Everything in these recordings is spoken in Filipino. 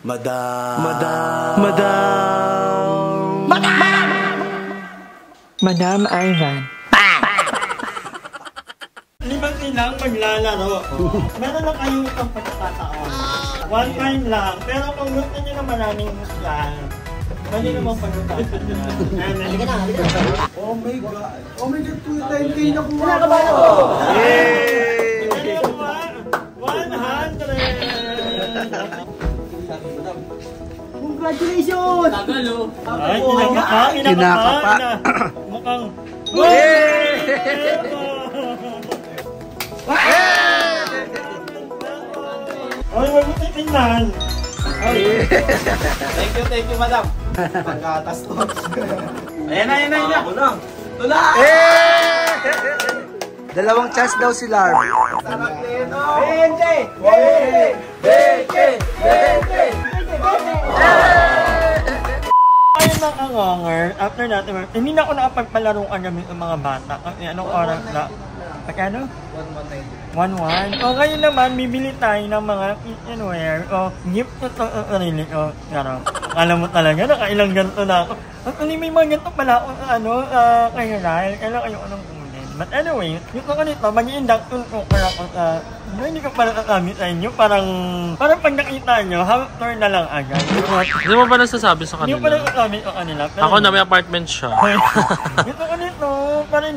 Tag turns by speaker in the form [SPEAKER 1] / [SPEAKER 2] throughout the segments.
[SPEAKER 1] Madam Ivan.
[SPEAKER 2] Limang silang maglalaro. Meron lang kayo itong pagkakataon. One time lang. Pero kung gusto nyo na maraming husgan, mali naman pagkakataon nyo. Halika na.
[SPEAKER 3] Oh my God. Oh my God, 210K na kuha.
[SPEAKER 2] Wala ka ba? Yay! 100!
[SPEAKER 3] Congratulations!
[SPEAKER 4] Tagal oh.
[SPEAKER 2] Ay,
[SPEAKER 3] kinakapa.
[SPEAKER 2] Mukhang... Ay, mabuti tingnan.
[SPEAKER 4] Thank you, madam.
[SPEAKER 3] Pagkatas to.
[SPEAKER 4] Ayan na. Tula!
[SPEAKER 3] Dalawang chance daw si Larv.
[SPEAKER 4] Sarap nito.
[SPEAKER 2] Ayun lang ang hanger. After that, hindi na ako nakapagpalaruan kami ng mga bata. Anong oras na? Pagkano? 1-1. O ngayon naman, bibili tayo ng mga kitchenware o gift na ito. Alam mo talaga, nakailang ganito na ako. At may mga ganito pala ako, kayo dahil, kailan kayo anong kunin. But anyway, yung ako nito, mag-i-induction ko para ako hindi ko pala kakamit sa inyo. Parang pag nakita nyo, after na lang agad.
[SPEAKER 5] Hindi mo ba nasasabi sa kanila?
[SPEAKER 2] Hindi ko pala kakamit sa kanila.
[SPEAKER 5] Ako na may apartment siya.
[SPEAKER 2] Ito ko nito, parang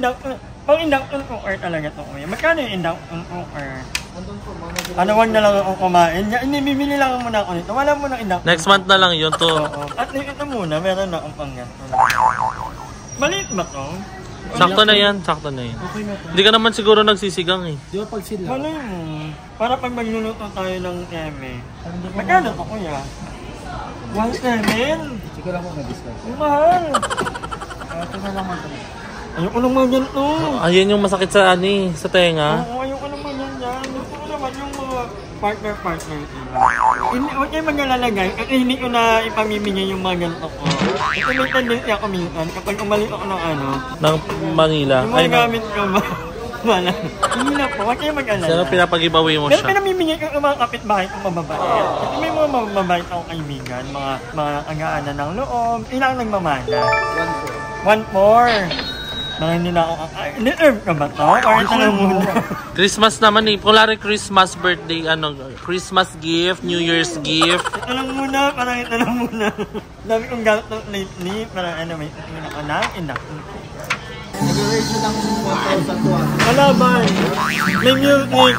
[SPEAKER 2] pang-induction cooker talaga ito. Magkano yung induction cooker? Wag na lang ako kumain. Hindi, bibili lang muna ako nito. Wala mo nang induction.
[SPEAKER 5] Next month na lang yun to.
[SPEAKER 2] At ito muna, meron na akong pang-ganto. Maliit ba ito?
[SPEAKER 5] Sakto na yan.
[SPEAKER 2] Okay na ito.
[SPEAKER 5] Hindi ka naman siguro nagsisigang eh.
[SPEAKER 3] Di ba pag sila?
[SPEAKER 2] Malay mo, para pag magluluto tayo ng eme. Magkano ito kuya? 1.7?
[SPEAKER 3] Sige lang po may discount.
[SPEAKER 2] Ang mahal.
[SPEAKER 3] Ito na lang ito.
[SPEAKER 2] Ayoko lang mga ganito.
[SPEAKER 5] Ayun yung masakit sa sa tenga.
[SPEAKER 2] Oo, ayoko naman yan dyan. Gusto ko naman yung mga partner. Huwag kayo maglalagay at hindi ko na ipamimigay yung mga ganito ko. Ito may tendency ako minsan kapag umalis ako ng
[SPEAKER 5] Ng Manila.
[SPEAKER 2] yung mga gamit ko wala. Hindi na po, huwag kayo mag-alala.
[SPEAKER 5] Sana pinapag-giveaway mo
[SPEAKER 2] Pero
[SPEAKER 5] siya.
[SPEAKER 2] pinamimigay ko yung mga kapitbahay kong mababait. Kasi may mga mababait akong kaibigan, mga agaanan ng loob. Ilang nagmamana? 1-4. Mga hindi na ako kakain. Ni-herb ka ba to? Or ito lang muna?
[SPEAKER 5] Christmas naman eh. Kulari Christmas, birthday, Christmas gift, New Year's gift.
[SPEAKER 2] Ito lang muna, parang ito lang muna. Dami kong gato lately. Parang may tingin ako na,
[SPEAKER 3] Nag-rate mo ng 1,200.
[SPEAKER 2] Kalaban! May music!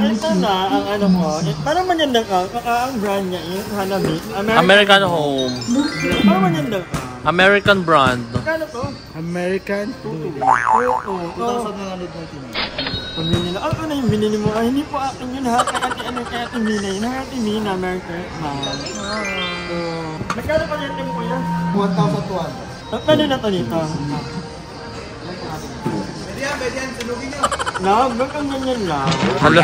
[SPEAKER 2] Ito na ang ko. Parang maganda ka. Ang brand niya yung Hanabi.
[SPEAKER 5] American Home.
[SPEAKER 2] Parang maganda ka.
[SPEAKER 5] American brand.
[SPEAKER 2] Magkano to?
[SPEAKER 3] American 2. 2,999.
[SPEAKER 2] Pamili na. Ano na yung binili mo? Ay, hindi po akin yun ha. Kaya Ate Mina yun. Ate Mina, American. Magkano pa rin mo kuya?
[SPEAKER 3] 1,200.
[SPEAKER 2] Ano na to dito?
[SPEAKER 3] Bedian, sunugin nyo.
[SPEAKER 2] Love, ba't ang ganyan lang?
[SPEAKER 5] Hello.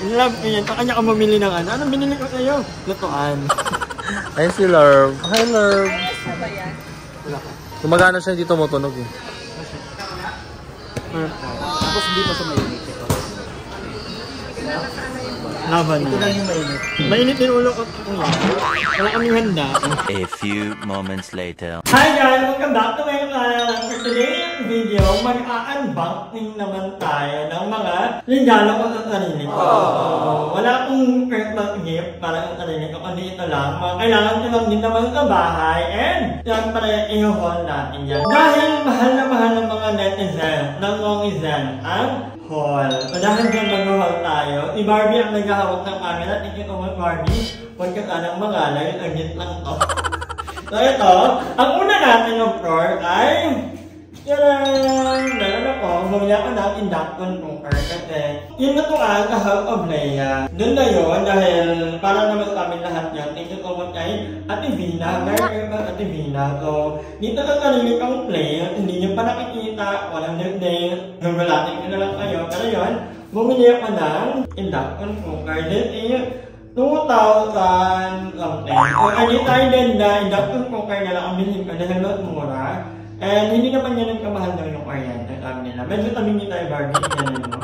[SPEAKER 2] In love ko yan. Kanya ka mamili ng ano. Anong binili ko sa'yo? Lutuan.
[SPEAKER 5] Ayun si Love. Hi Love. Gumagana siya, hindi tumutunog eh.
[SPEAKER 3] Tapos hindi pa sa mainit.
[SPEAKER 2] Laban na.
[SPEAKER 3] Ito lang yung mainit.
[SPEAKER 2] Mainit din ulo ko. Wala kaming handa.
[SPEAKER 6] A few moments later.
[SPEAKER 2] Hi guys! Welcome back to my channel. For today's video, mag-unboxing naman tayo ng mga regalo ko sa sarili ko. Wala akong Christmas gift para sa sarili ko. Kundi ito lang. Mga kailangan ko lang din naman sa bahay. And yan para i-haul natin yan. Dahil mahal na mahal ng mga netizen, ng netizen, ang haul. Dahil dyan mag-haul tayo, si Barbie ang naghahawak ng camera. Thank you so much, Barbie. Huwag ka sanang mangalay. Ang git lang to. So ito, ang una natin ng floor ay meron ako, bumili ako ng induction cooker kasi yun na ito ang House of Leia. Doon na yun dahil para naman sa amin lahat yan. Thank you so much kay Ate Vina. Meron ka Ate Vina. So, dito sa sarili kong plate, hindi nyo pa nakikita, walang nilday, gagalatin ko na lang kayo. Pero yun, bumili ako ng induction cooker. This is 2,000 something. O, anytime din na induction cooker na lang ang bilhin ko dahil mas mura. And hindi naman yan ang kamahal daw yung kuryente, sabi nila. Medyo tabi niyo tayo, Barbie. Yan yun, no?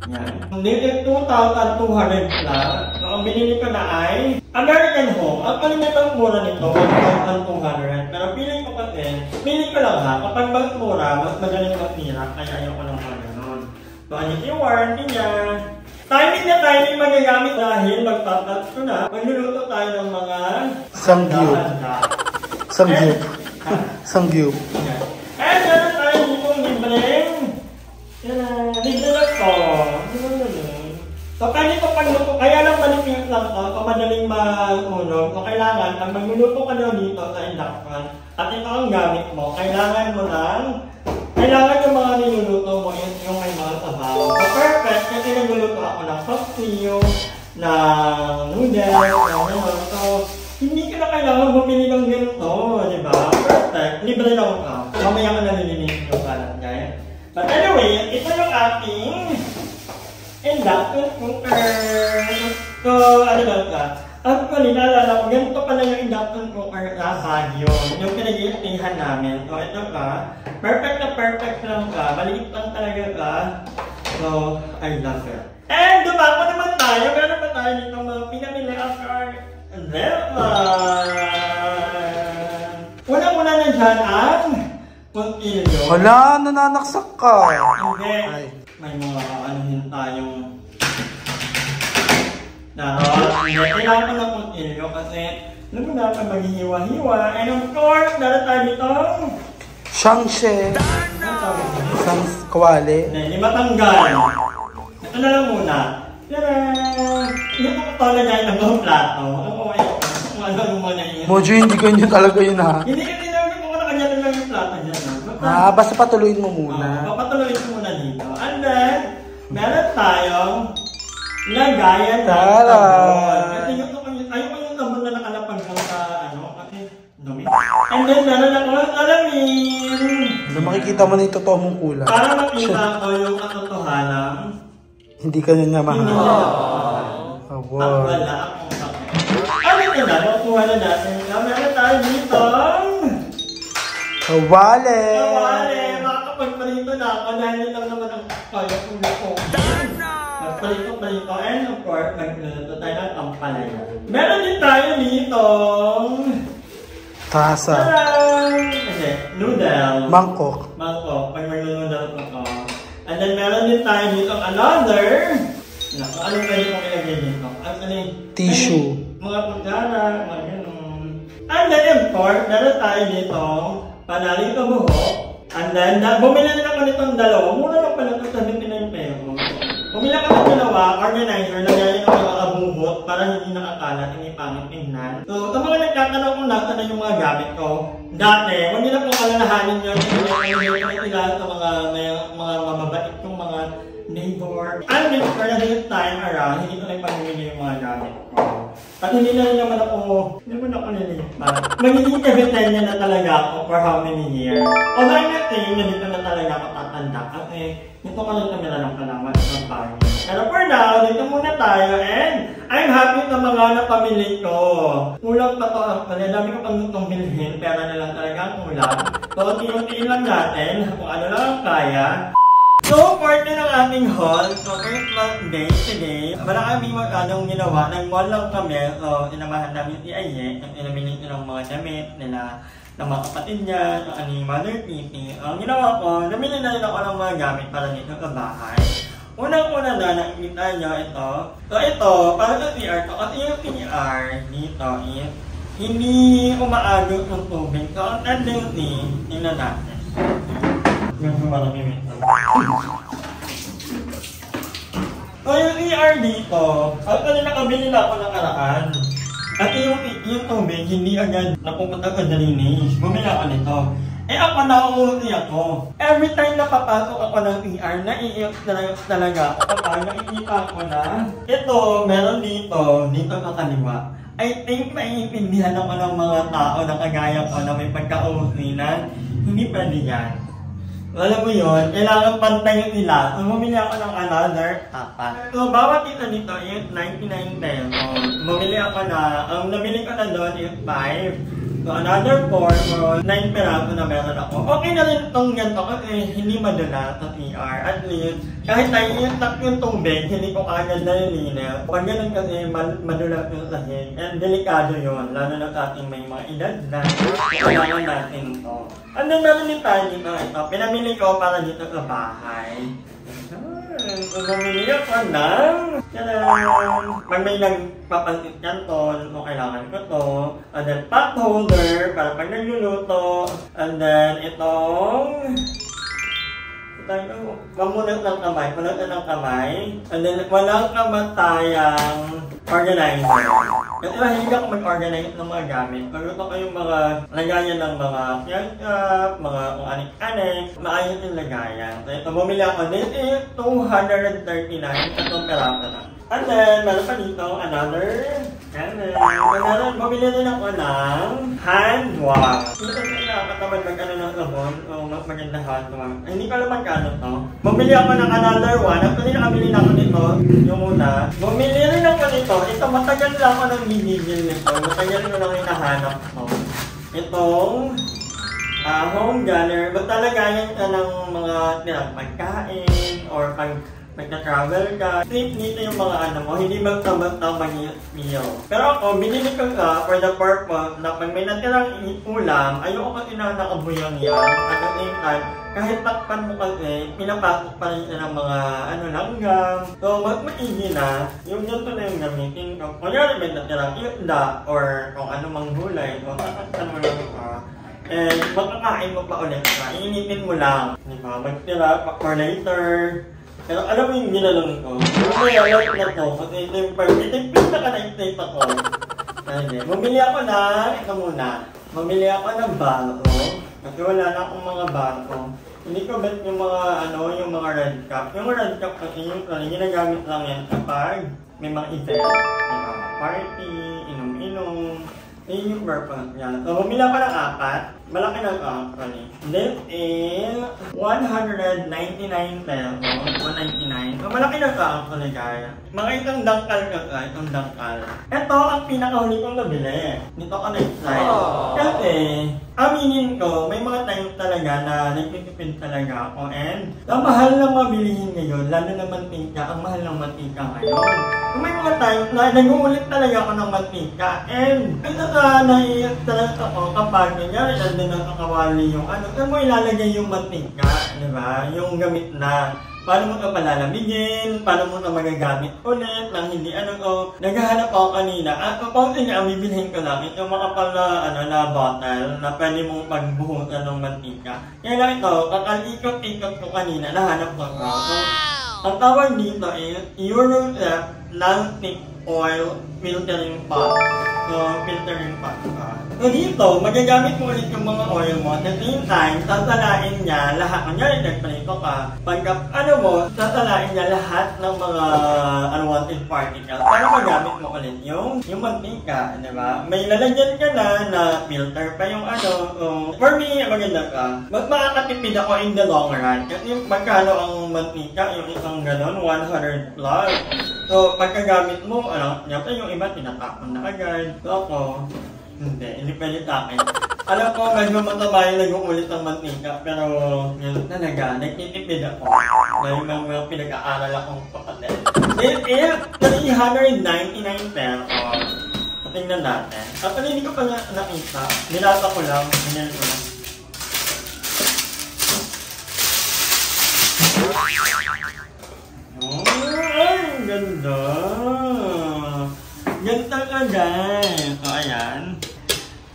[SPEAKER 2] Yan. This is 2,200 plus. So, ang ang binili ko na ay American Home. Ang kalimitang mura nito, 1,200. Pero feeling ko lang ha, kapag mas mura, mas magaling magtira, kaya ayoko lang mga ganun. So, ano yung warranty niya? Timing na timing magagamit dahil magpapat ko na. Magluluto tayo ng mga
[SPEAKER 3] Sangyup.
[SPEAKER 2] Eh, meron tayo dito libreng. Libre lang to. So, kaya ito pagluto, kaya lang malipit lang to, so madaling maulog. So, kailangan, pag magluluto ka daw dito sa induction, at ito ang gamit mo, kailangan yung mga niluluto mo, yung may mga sabaw. So, perfect, kasi nagluluto ako ng soft stew, ng noodles, so, hindi ka na kailangan bumili ng ganito, di ba? Perfect, libre lang ito. Mamaya ka nalilinis yung kalat niya. But anyway, ito yung ating induction cooker. So, ano ba ka? Actually, naalala ko, ganito pala yung induction cooker na Baguio. Yung pinag-iintihan namin. So, ito ka. Perfect na perfect lang ka. Maliit lang talaga ka. So, I love it. And dumako naman tayo. Meron pa tayo dito mga pinamili after Una-una na dyan ang puntilyo.
[SPEAKER 3] Wala, nananaksak ka.
[SPEAKER 2] Hindi. May mga anuhin tayong kailangan ko ng puntilyo kasi alam mo na pag maghihiwa-hiwa. And of course, dala tayo dito
[SPEAKER 3] Shangshe. Kawali.
[SPEAKER 2] Hindi matanggal. Ito na lang muna. Hindi ko palagay ng mga plato. Ano mo na yun?
[SPEAKER 3] Mojo, hindi ko yun talaga yun ha.
[SPEAKER 2] Hindi ka tinawag ko na kanya lang yung plato dyan.
[SPEAKER 3] Basta patuloyin mo muna.
[SPEAKER 2] Papatuloy ko muna dito. And then, meron tayong lagayan ng
[SPEAKER 3] Tara!
[SPEAKER 2] sabon. Kasi ayoko yung sabon na nakalapag lang sa kasi dumi. And then, meron ako ng alamin.
[SPEAKER 3] Makikita mo na yung totoo mong kulay.
[SPEAKER 2] Para makita ko yung katotohanan.
[SPEAKER 3] Hindi ka niya mahal.
[SPEAKER 2] Hindi niya. At wala akong sakit. Ito na, makuha na natin. Meron tayo dito.
[SPEAKER 3] Kawali!
[SPEAKER 2] Makakapagpalito na ako dahil lang naman ang kaya kong lupo. Magpalito-palito. And of course, magluluto tayo ng ampalaya. Meron din tayo dito.
[SPEAKER 3] Tasa.
[SPEAKER 2] Kasi, noodle.
[SPEAKER 3] Mangkok.
[SPEAKER 2] Pag magluluto ako. And then meron din tayo dito another. Anong pwede kong ilagay dito?
[SPEAKER 3] Tissue.
[SPEAKER 2] Mga kutsara, mga ganun. And then of course, meron tayo dito panaling kabuhok. And then, bumili na ako nitong dalawa. Mura lang pala ito, 79 pesos. Bumili ako ng dalawa, organizer, lagayin ako ng abuhot para hindi nakakalat, hindi pangit tingnan. So, sa mga nagtatanong kung nasa na yung mga gamit ko, dati, huwag nila pong kalalahanin yun. Hindi sila sa mga mababait kong mga neighbor. And then, for this time around, hindi ko na ipamimili yung mga gamit ko. At hindi na naman ako nililipat. Magiging veteran na talaga ako for how many years. Although I'm not saying na dito na talaga ako tatanda. Kasi nito ko lang kamila ng kalaman ng bahay. Pero for now, dito muna tayo and I'm happy sa mga napamili ko. Kulang pa to actually. Dami ko pang itong bilhin. Pera na lang talaga ang kulang. So, tiin lang natin kung ano lang ang kaya. So, part na ng aming haul. So, first day today, wala kami magkadong ginawa. Nag-mall lang kami. So, inamahan namin si Aye. Inaminin niya ng mga damit nila ng mga kapatid niya, ng aming mother titi. Ang ginawa ko, namili na rin ako ng mga gamit para dito sa bahay. Unang-una na, nakikita niyo ito. So, ito, para sa CR ko. Kasi yung CR dito is hindi umaagot ng tubig. So, ang tendency, tingnan natin. Yung marami ito. So yung ER dito, actually nakabili na ako ng karaan. At yung tubig, hindi agad napupunta sa dalinis. Bumili ako nito. Eh ako nauuti ako. Every time na papasok ako ng ER, naiiyak talaga ako kapag nakikita ko na ito, meron dito sa kaliwa. I think maiintindihan ako ng mga tao na kagaya ko na may pagka-OC na hindi pwede yan. Alam mo yun, kailangan pantayin nila. So, bumili ako ng another apat. So, bawat isa nito is 99 pesos. Bumili ako na, ang nabili ko na doon is 5. So, another 4 or 9 peraso na meron ako. Okay na rin itong ganito kasi hindi madala sa CR. At least, kahit naiiyak yung tubig, hindi ko kagad nalilinaw. Pag ganun kasi, madula yung sahig. And delikado yun, lalo na sa ating may mga edad na. Kailangan natin ito. And then, meron din tayo dito ito. Pinamili ko para dito sa bahay. Bumili ako ng pag may nagpapansit kanton, so kailangan ko to. And then pot holder para pag nagluluto. And then itong mamunat ng kamay. And then walang kamatayang organizer. Kasi mahilig ako mag-organize ng mga gamit. Pagluto ko yung mga lagayan ng mga ketchup, mga kung anik-anik, maayos yung lagayan. So ito, bumili ako. This is 239 katong peraso na. And then, meron pa dito, another, bumili rin ako ng hand wash. Hindi ko nakakatamad mag-ano ng sabon, o maganda hand wash. Hindi ko alam magkano to. Bumili ako ng another one. Actually, nakabili na ako nito, yung una. Bumili rin ako nito. Ito, matagal lang ako nang binibili nito. Matagal ko lang hinahanap ko. Itong home gunner. Ba't talaga yan ka ng mga pagkain or nagka-travel ka, nito yung mga ano mo, hindi magtamang meal. Pero ako, binili ko ka for the purpose na pag may natirang ulam, ayoko kasi na nakabuyang yan. At the same time, kahit takpan mo kasi, pinapasok pa rin siya ng mga langgam. So, mas maigi na, yung ganito na yung gamitin ko. Kunyari may natirang isda or kung ano mang gulay, so takpan mo lang ka. And makakain mo pa ulit ka, iinitin mo lang. Diba? Magtira pa for later. Pero alam mo yung ginanong ko, may alert na to, kasi ito yung pinaka-na-explain ako. Bumili ako Bumili ako ng bako, kasi wala na akong mga bako. Hindi ko bet yung mga yung mga red cup. Yung red cup kasi yung ginagamit lang yan kapag may mga event. Party, inom-inom. Yun yung purpose yan. So, bumili ako ng 4. Malaki na ito actually. This is 199 pesos. 199. So, malaki na ito actually guys. Mga itong dangkal ka itong dangkal. Ito ang pinakahuli kong nabili. Dito ka na-slide. Kasi, aminin ko, may mga time talaga na nagtitipid talaga ako. And, ang mahal lang mabilihin ngayon, lalo na mantika, ang mahal ng mantika ngayon. Kung may mga time na nag-uulit talaga ako ng mantika. And, ito naiiyak talaga ako kapag nangyari na din nakakawali yung saan mo ilalagay yung mantika, di ba? Yung gamit na. Paano mo ito palalamigin? Paano mo ito magagamit ulit? Nang hindi naghahanap ako kanina. Kapaunti niya, ang bibilhin ko lang. Ito makapal na bottle na pwede mong pagbuhusan ng mantika. Kaya lang ito, kakal-ikot-ikot ko kanina, nahanap ko ito. So, ang tawag dito is Eurosep Plastic Oil Filtering Pot. So, filtering pot. So, dito, magagamit mo ulit yung mga oil mo. At the same time, sasalain niya lahat. Kunyari, nagpanito ka. Pagka, sasalain niya lahat ng mga unwanted particles para magamit mo ulit yung mantika, di ba? May lalagyan ka na filter pa yung for me, maganda ka. Mas makakatipid ako in the long run. Kasi magkano ang mantika, yung isang ganon, 100 plus. So, pagkagamit mo, yung iba tinatapon na agad. So, ako, hindi pwede sa akin. Alam ko, medyo mataba yung nag-uulit ng mantika, pero yun talaga, nagtitipid ako. Dahil mga pinag-aaral akong kapatid. This is 399 pesos. Tingnan natin. At hindi ko pa nakita. Nilata ko lang. Binili ko lang. Ay, ganda! Ganda ka guys! So, ayan.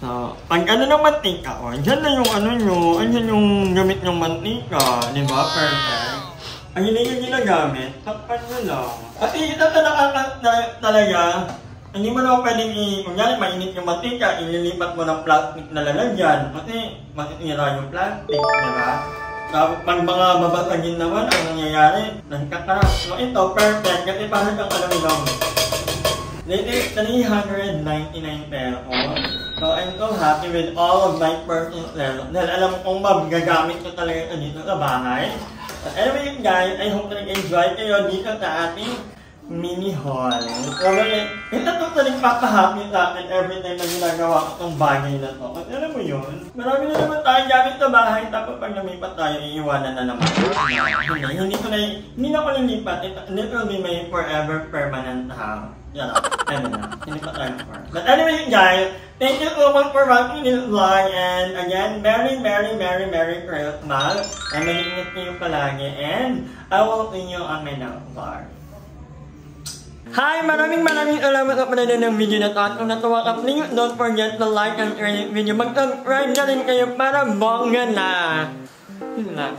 [SPEAKER 2] So, pag ng mantika, dyan na yung nyo, andyan yung gamit yung mantika, di ba? Perfect. Ang hindi nyo ginagamit, takpan nyo lang. Kasi ito talaga, hindi mo na pwedeng kunyari mainit yung mantika, ililipat mo ng plastic na lalagyan. Kasi masitira yung plastic, di ba? Tapos pag mga babasagin naman, ang nangyayari, nagkakarap. So ito, perfect, kasi parang kang alam. This is 399 pesos. So I'm so happy with all of my purchases. Dahil alam kong magagamit ko talaga ito dito sa bahay. But anyway guys, I hope na nag-enjoy kayo dito sa ating mini haul. Ito totally papahappy natin every time na ginagawa ko itong bagay na to. Kasi alam mo yun, marami na naman tayong gamit sa bahay, tapos pag lumipat tayo, iiwanan na naman. Hindi na ako lilipat. It will be my forever permanent house. Yan o, ano na, hindi pa tayo for. But anyway guys, thank you so much for watching this vlog, and again, Merry Christmas, and mag-ingat niyo palagi, and I will see you on my next vlog. Hi! Maraming salamat sa panonood ng video na to, at kung natuwa ka, please don't forget to like and share this video. Mag-subscribe na rin kayo para bongga na! Yun lang.